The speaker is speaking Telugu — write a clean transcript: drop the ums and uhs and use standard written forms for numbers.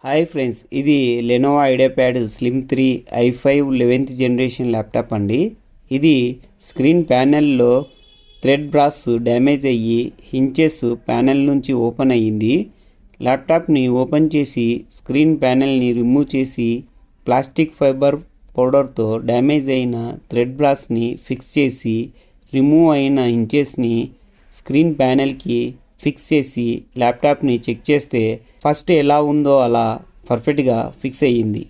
హాయ్ ఫ్రెండ్స్, ఇది Lenovo IdeaPad slim 3 i5 11th generation laptop అండి. ఇది స్క్రీన్ ప్యానెల్లో థ్రెడ్ బ్రాస్ డ్యామేజ్ అయ్యి హించెస్ ప్యానెల్ నుంచి ఓపెన్ అయ్యింది. ల్యాప్టాప్ని ఓపెన్ చేసి స్క్రీన్ ప్యానెల్ని రిమూవ్ చేసి ప్లాస్టిక్ ఫైబర్ పౌడర్తో డ్యామేజ్ అయిన థ్రెడ్ బ్రాస్ని ఫిక్స్ చేసి రిమూవ్ అయిన హించెస్ని స్క్రీన్ ప్యానెల్కి ఫిక్స్ చేసి ల్యాప్టాప్ని చెక్ చేస్తే ఫస్ట్ ఎలా ఉందో అలా పర్ఫెక్ట్గా ఫిక్స్ అయ్యింది.